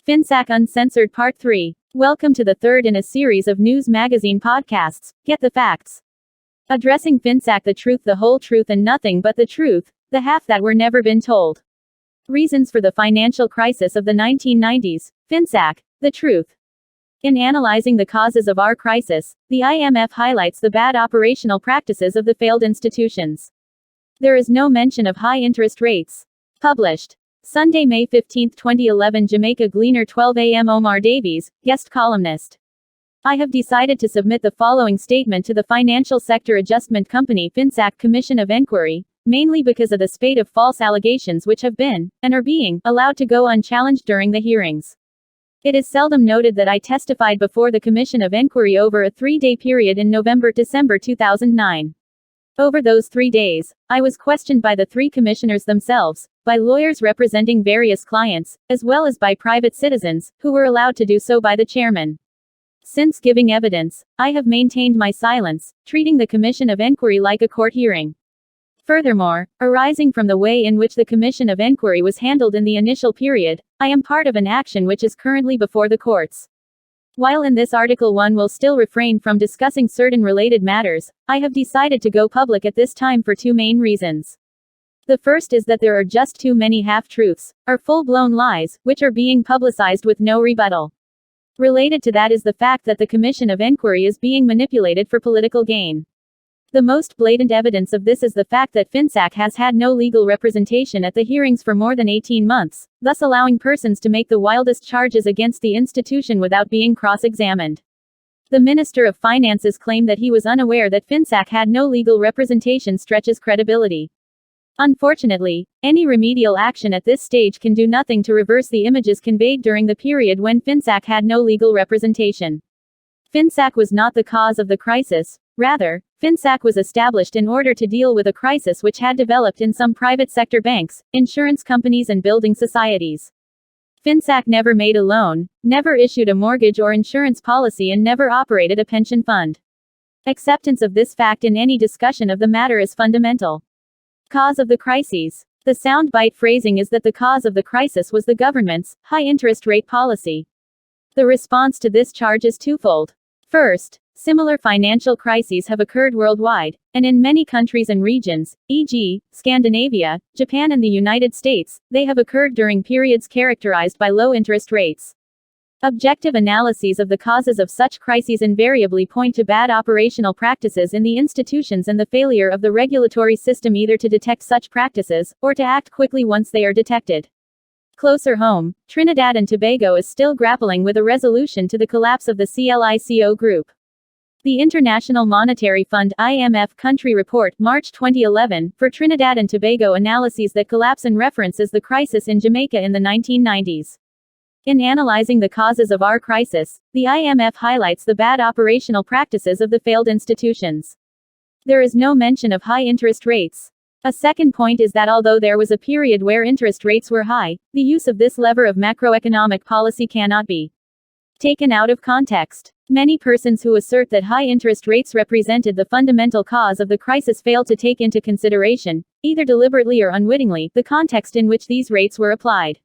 FINSAC Uncensored Part 3. Welcome to the third in a series of news magazine podcasts, Get the Facts. Addressing FINSAC, the truth, the whole truth and nothing but the truth, the half that were never been told. Reasons for the financial crisis of the 1990s. FINSAC, the truth. In analyzing the causes of our crisis, the IMF highlights the bad operational practices of the failed institutions. There is no mention of high interest rates. Published Sunday, May 15, 2011. Jamaica Gleaner, 12 a.m. Omar Davies, guest columnist. I have decided to submit the following statement to the Financial Sector Adjustment Company FINSAC Commission of Inquiry, mainly because of the spate of false allegations which have been, and are being, allowed to go unchallenged during the hearings. It is seldom noted that I testified before the Commission of Inquiry over a 3-day period in November-December 2009. Over those 3 days, I was questioned by the 3 commissioners themselves, by lawyers representing various clients, as well as by private citizens, who were allowed to do so by the chairman. Since giving evidence, I have maintained my silence, treating the Commission of Inquiry like a court hearing. Furthermore, arising from the way in which the Commission of Inquiry was handled in the initial period, I am part of an action which is currently before the courts. While in this article one will still refrain from discussing certain related matters, I have decided to go public at this time for 2 main reasons. The first is that there are just too many half-truths, or full-blown lies, which are being publicized with no rebuttal. Related to that is the fact that the Commission of Inquiry is being manipulated for political gain. The most blatant evidence of this is the fact that FINSAC has had no legal representation at the hearings for more than 18 months, thus allowing persons to make the wildest charges against the institution without being cross-examined. The Minister of Finance's claim that he was unaware that FINSAC had no legal representation stretches credibility. Unfortunately, any remedial action at this stage can do nothing to reverse the images conveyed during the period when FINSAC had no legal representation. FINSAC was not the cause of the crisis. Rather, FINSAC was established in order to deal with a crisis which had developed in some private sector banks, insurance companies and building societies. FINSAC never made a loan, never issued a mortgage or insurance policy and never operated a pension fund. Acceptance of this fact in any discussion of the matter is fundamental. Cause of the crises. The soundbite phrasing is that the cause of the crisis was the government's high interest rate policy. The response to this charge is twofold. First, similar financial crises have occurred worldwide, and in many countries and regions, e.g., Scandinavia, Japan and the United States, they have occurred during periods characterized by low interest rates. Objective analyses of the causes of such crises invariably point to bad operational practices in the institutions and the failure of the regulatory system either to detect such practices, or to act quickly once they are detected. Closer home, Trinidad and Tobago is still grappling with a resolution to the collapse of the CLICO group. The International Monetary Fund (IMF) Country Report, March 2011, for Trinidad and Tobago analyses that collapse and references the crisis in Jamaica in the 1990s. In analyzing the causes of our crisis, the IMF highlights the bad operational practices of the failed institutions. There is no mention of high interest rates. A second point is that although there was a period where interest rates were high, the use of this lever of macroeconomic policy cannot be taken out of context. Many persons who assert that high interest rates represented the fundamental cause of the crisis fail to take into consideration, either deliberately or unwittingly, the context in which these rates were applied.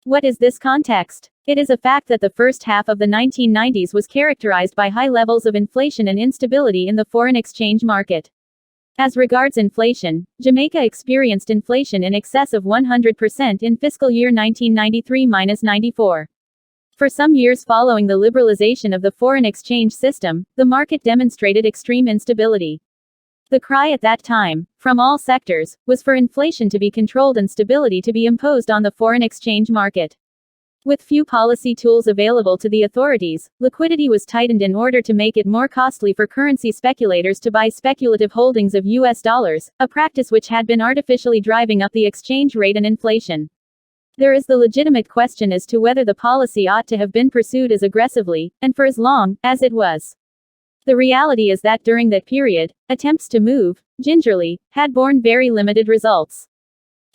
What is this context? It is a fact that the first half of the 1990s was characterized by high levels of inflation and instability in the foreign exchange market. As regards inflation, Jamaica experienced inflation in excess of 100% in fiscal year 1993-94. For some years following the liberalization of the foreign exchange system, the market demonstrated extreme instability. The cry at that time, from all sectors, was for inflation to be controlled and stability to be imposed on the foreign exchange market. With few policy tools available to the authorities, liquidity was tightened in order to make it more costly for currency speculators to buy speculative holdings of US dollars, a practice which had been artificially driving up the exchange rate and inflation. There is the legitimate question as to whether the policy ought to have been pursued as aggressively, and for as long, as it was. The reality is that during that period, attempts to move, gingerly, had borne very limited results.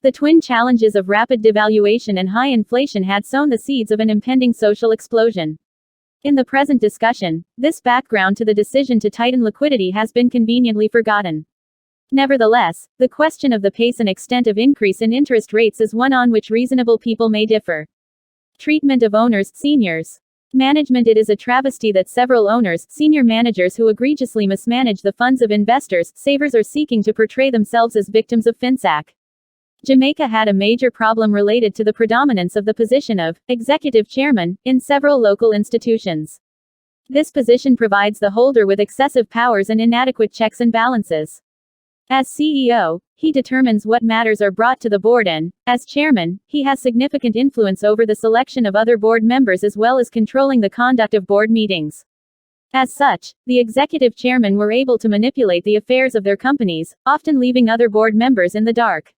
The twin challenges of rapid devaluation and high inflation had sown the seeds of an impending social explosion. In the present discussion, this background to the decision to tighten liquidity has been conveniently forgotten. Nevertheless, the question of the pace and extent of increase in interest rates is one on which reasonable people may differ. Treatment of owners, seniors. Management. It is a travesty that several owners, senior managers who egregiously mismanage the funds of investors, savers are seeking to portray themselves as victims of FINSAC. Jamaica had a major problem related to the predominance of the position of executive chairman in several local institutions. This position provides the holder with excessive powers and inadequate checks and balances. As CEO, he determines what matters are brought to the board and, as chairman, he has significant influence over the selection of other board members as well as controlling the conduct of board meetings. As such, the executive chairmen were able to manipulate the affairs of their companies, often leaving other board members in the dark.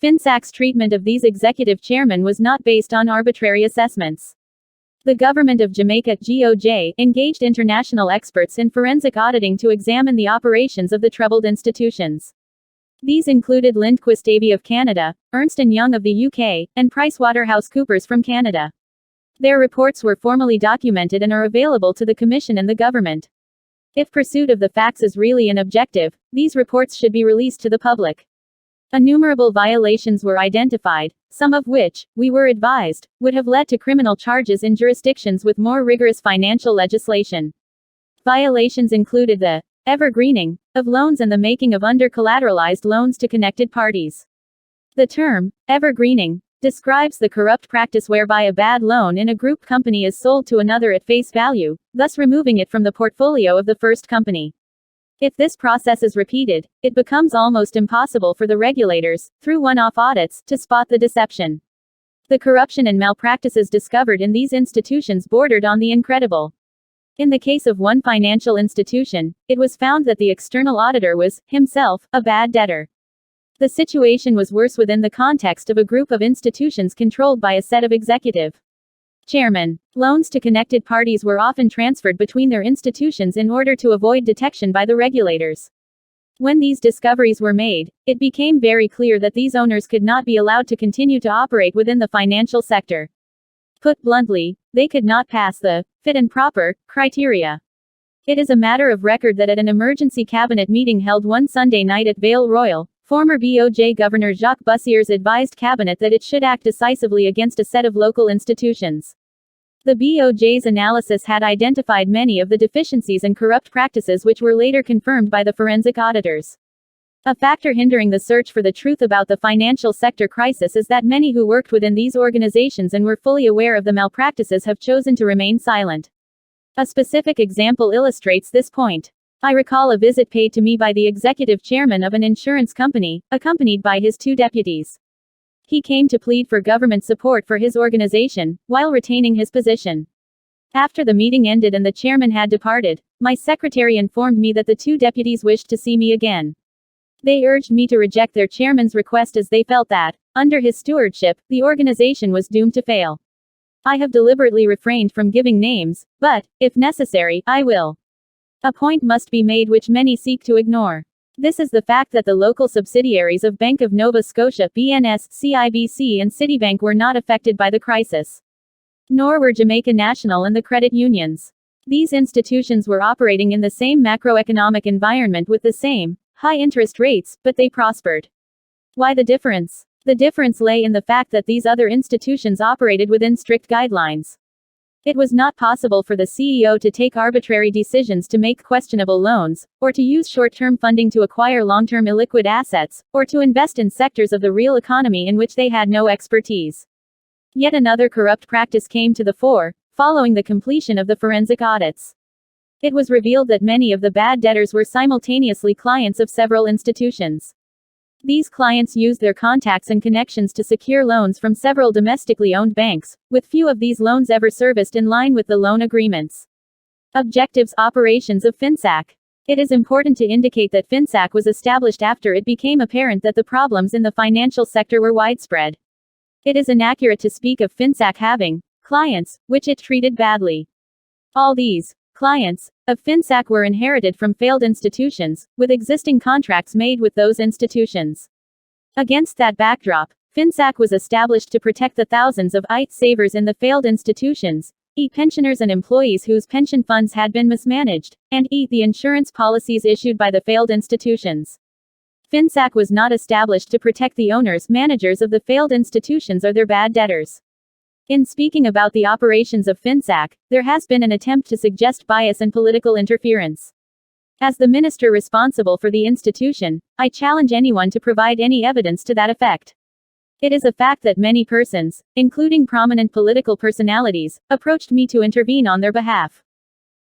FINSAC's treatment of these executive chairmen was not based on arbitrary assessments. The government of Jamaica, GOJ, engaged international experts in forensic auditing to examine the operations of the troubled institutions. These included Lindquist Davie of Canada, Ernst & Young of the UK, and PricewaterhouseCoopers from Canada. Their reports were formally documented and are available to the Commission and the government. If pursuit of the facts is really an objective, these reports should be released to the public. Innumerable violations were identified, some of which, we were advised, would have led to criminal charges in jurisdictions with more rigorous financial legislation. Violations included the evergreening of loans and the making of under-collateralized loans to connected parties. The term evergreening describes the corrupt practice whereby a bad loan in a group company is sold to another at face value, thus removing it from the portfolio of the first company. If this process is repeated, it becomes almost impossible for the regulators, through one-off audits, to spot the deception. The corruption and malpractices discovered in these institutions bordered on the incredible. In the case of one financial institution, it was found that the external auditor was, himself, a bad debtor. The situation was worse within the context of a group of institutions controlled by a set of executive chairmen. Loans to connected parties were often transferred between their institutions in order to avoid detection by the regulators. When these discoveries were made, it became very clear that these owners could not be allowed to continue to operate within the financial sector. Put bluntly, they could not pass the fit and proper criteria. It is a matter of record that at an emergency cabinet meeting held one Sunday night at Vale Royal, former BOJ Governor Jacques Bussiers advised cabinet that it should act decisively against a set of local institutions. The BOJ's analysis had identified many of the deficiencies and corrupt practices which were later confirmed by the forensic auditors. A factor hindering the search for the truth about the financial sector crisis is that many who worked within these organizations and were fully aware of the malpractices have chosen to remain silent. A specific example illustrates this point. I recall a visit paid to me by the executive chairman of an insurance company, accompanied by his two deputies. He came to plead for government support for his organization, while retaining his position. After the meeting ended and the chairman had departed, my secretary informed me that the two deputies wished to see me again. They urged me to reject their chairman's request as they felt that, under his stewardship, the organization was doomed to fail. I have deliberately refrained from giving names, but, if necessary, I will. A point must be made which many seek to ignore. This is the fact that the local subsidiaries of Bank of Nova Scotia, BNS, CIBC and Citibank were not affected by the crisis. Nor were Jamaica National and the credit unions. These institutions were operating in the same macroeconomic environment with the same high interest rates, but they prospered. Why the difference? The difference lay in the fact that these other institutions operated within strict guidelines. It was not possible for the CEO to take arbitrary decisions to make questionable loans, or to use short-term funding to acquire long-term illiquid assets, or to invest in sectors of the real economy in which they had no expertise. Yet another corrupt practice came to the fore, following the completion of the forensic audits. It was revealed that many of the bad debtors were simultaneously clients of several institutions. These clients used their contacts and connections to secure loans from several domestically owned banks, with few of these loans ever serviced in line with the loan agreements. Objectives, operations of FINSAC. It is important to indicate that FINSAC was established after it became apparent that the problems in the financial sector were widespread. It is inaccurate to speak of FINSAC having clients, which it treated badly. All these clients of FINSAC were inherited from failed institutions, with existing contracts made with those institutions. Against that backdrop, FINSAC was established to protect the thousands of savers in the failed institutions, pensioners and employees whose pension funds had been mismanaged, and the insurance policies issued by the failed institutions. FINSAC was not established to protect the owners, managers of the failed institutions or their bad debtors. In speaking about the operations of FINSAC, there has been an attempt to suggest bias and political interference. As the minister responsible for the institution, I challenge anyone to provide any evidence to that effect. It is a fact that many persons, including prominent political personalities, approached me to intervene on their behalf.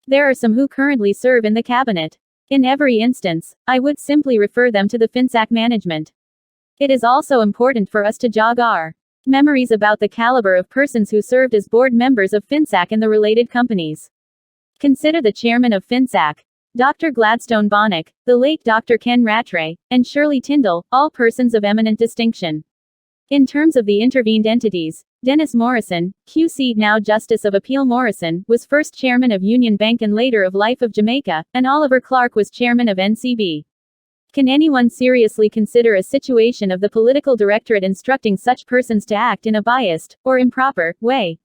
There are some who currently serve in the cabinet. In every instance, I would simply refer them to the FINSAC management. It is also important for us to jog our memories about the caliber of persons who served as board members of FINSAC and the related companies. Consider the chairman of FINSAC, Dr. Gladstone Bonnick, the late Dr. Ken Rattray, and Shirley Tyndall, all persons of eminent distinction. In terms of the intervened entities, Dennis Morrison, QC now Justice of Appeal Morrison, was first chairman of Union Bank and later of Life of Jamaica, and Oliver Clark was chairman of NCB. Can anyone seriously consider a situation of the political directorate instructing such persons to act in a biased, or improper, way?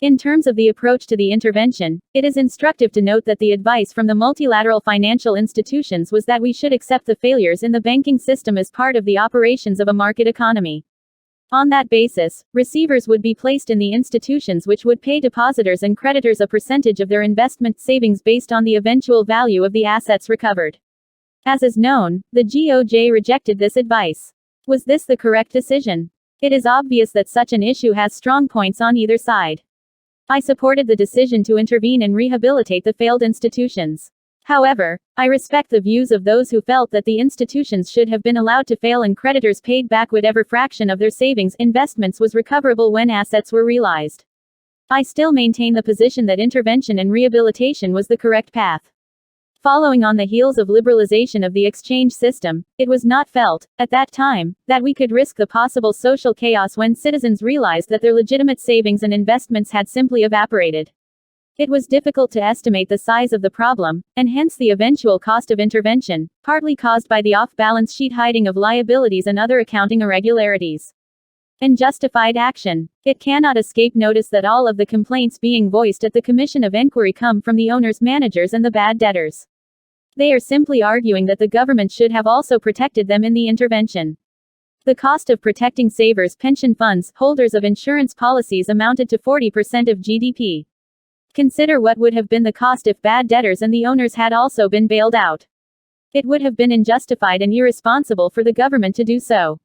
In terms of the approach to the intervention, it is instructive to note that the advice from the multilateral financial institutions was that we should accept the failures in the banking system as part of the operations of a market economy. On that basis, receivers would be placed in the institutions which would pay depositors and creditors a percentage of their investment savings based on the eventual value of the assets recovered. As is known, the GOJ rejected this advice. Was this the correct decision? It is obvious that such an issue has strong points on either side. I supported the decision to intervene and rehabilitate the failed institutions. However, I respect the views of those who felt that the institutions should have been allowed to fail and creditors paid back whatever fraction of their savings investments was recoverable when assets were realized. I still maintain the position that intervention and rehabilitation was the correct path. Following on the heels of liberalization of the exchange system, it was not felt, at that time, that we could risk the possible social chaos when citizens realized that their legitimate savings and investments had simply evaporated. It was difficult to estimate the size of the problem, and hence the eventual cost of intervention, partly caused by the off-balance sheet hiding of liabilities and other accounting irregularities. And justified action. It cannot escape notice that all of the complaints being voiced at the Commission of Inquiry come from the owners, managers, and the bad debtors. They are simply arguing that the government should have also protected them in the intervention. The cost of protecting savers' pension funds, holders of insurance policies, amounted to 40% of GDP. Consider what would have been the cost if bad debtors and the owners had also been bailed out. It would have been unjustified and irresponsible for the government to do so.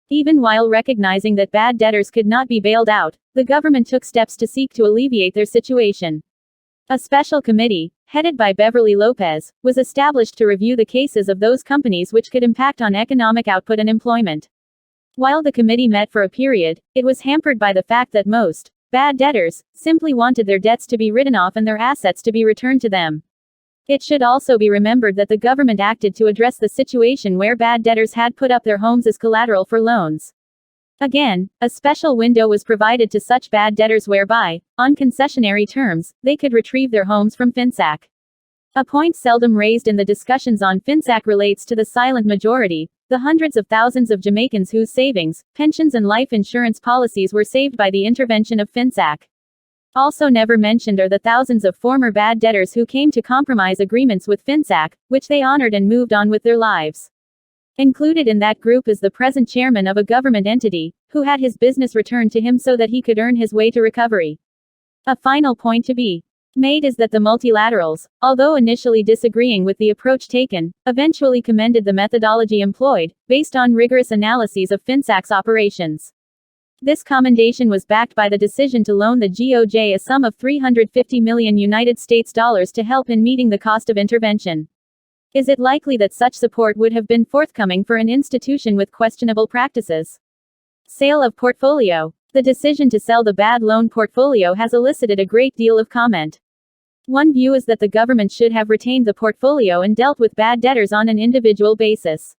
Even while recognizing that bad debtors could not be bailed out, the government took steps to seek to alleviate their situation. A special committee, headed by Beverly Lopez, was established to review the cases of those companies which could impact on economic output and employment. While the committee met for a period, it was hampered by the fact that most bad debtors simply wanted their debts to be written off and their assets to be returned to them. It should also be remembered that the government acted to address the situation where bad debtors had put up their homes as collateral for loans. Again, a special window was provided to such bad debtors whereby, on concessionary terms, they could retrieve their homes from FINSAC. A point seldom raised in the discussions on FINSAC relates to the silent majority, the hundreds of thousands of Jamaicans whose savings, pensions and life insurance policies were saved by the intervention of FINSAC. Also never mentioned are the thousands of former bad debtors who came to compromise agreements with FINSAC, which they honored and moved on with their lives. Included in that group is the present chairman of a government entity, who had his business returned to him so that he could earn his way to recovery. A final point to be made is that the multilaterals, although initially disagreeing with the approach taken, eventually commended the methodology employed, based on rigorous analyses of FINSAC's operations. This commendation was backed by the decision to loan the GOJ a sum of $350 million to help in meeting the cost of intervention. Is it likely that such support would have been forthcoming for an institution with questionable practices? Sale of portfolio. The decision to sell the bad loan portfolio has elicited a great deal of comment. One view is that the government should have retained the portfolio and dealt with bad debtors on an individual basis.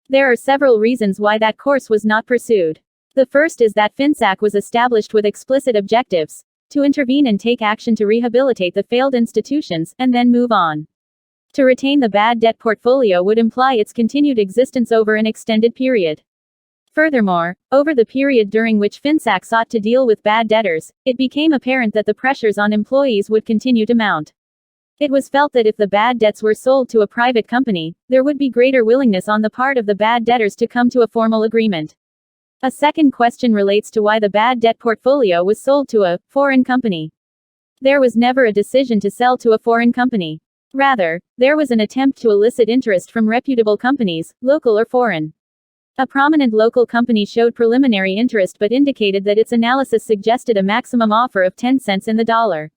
There are several reasons why that course was not pursued. The first is that FINSAC was established with explicit objectives: to intervene and take action to rehabilitate the failed institutions, and then move on. To retain the bad debt portfolio would imply its continued existence over an extended period. Furthermore, over the period during which FINSAC sought to deal with bad debtors, it became apparent that the pressures on employees would continue to mount. It was felt that if the bad debts were sold to a private company, there would be greater willingness on the part of the bad debtors to come to a formal agreement. A second question relates to why the bad debt portfolio was sold to a foreign company. There was never a decision to sell to a foreign company. Rather, there was an attempt to elicit interest from reputable companies, local or foreign. A prominent local company showed preliminary interest but indicated that its analysis suggested a maximum offer of 10 cents in the dollar.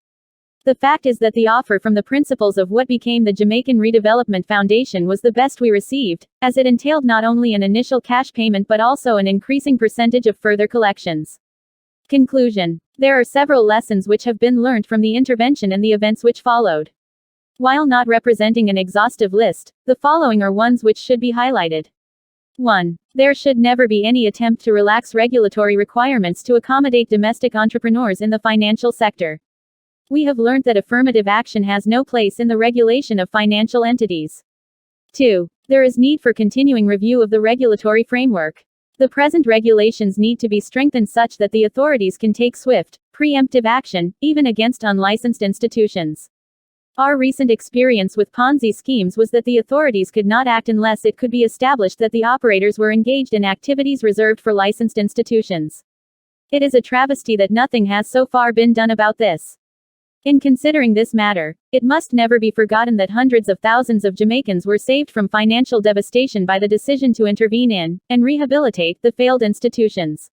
The fact is that the offer from the principals of what became the Jamaican Redevelopment Foundation was the best we received, as it entailed not only an initial cash payment but also an increasing percentage of further collections. Conclusion. There are several lessons which have been learned from the intervention and the events which followed. While not representing an exhaustive list, the following are ones which should be highlighted. 1. There should never be any attempt to relax regulatory requirements to accommodate domestic entrepreneurs in the financial sector. We have learned that affirmative action has no place in the regulation of financial entities. 2. There is need for continuing review of the regulatory framework. The present regulations need to be strengthened such that the authorities can take swift, preemptive action, even against unlicensed institutions. Our recent experience with Ponzi schemes was that the authorities could not act unless it could be established that the operators were engaged in activities reserved for licensed institutions. It is a travesty that nothing has so far been done about this. In considering this matter, it must never be forgotten that hundreds of thousands of Jamaicans were saved from financial devastation by the decision to intervene in, and rehabilitate, the failed institutions.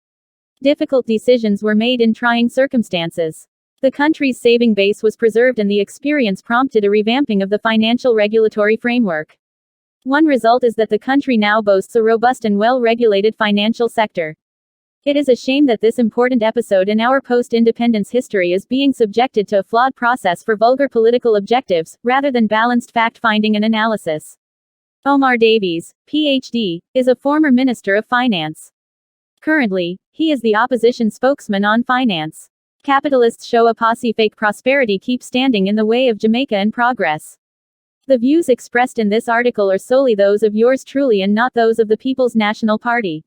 Difficult decisions were made in trying circumstances. The country's saving base was preserved and the experience prompted a revamping of the financial regulatory framework. One result is that the country now boasts a robust and well-regulated financial sector. It is a shame that this important episode in our post-independence history is being subjected to a flawed process for vulgar political objectives, rather than balanced fact-finding and analysis. Omar Davies, Ph.D., is a former Minister of Finance. Currently, he is the opposition spokesman on finance. Capitalists show a posse fake prosperity keeps standing in the way of Jamaica and progress. The views expressed in this article are solely those of yours truly and not those of the People's National Party.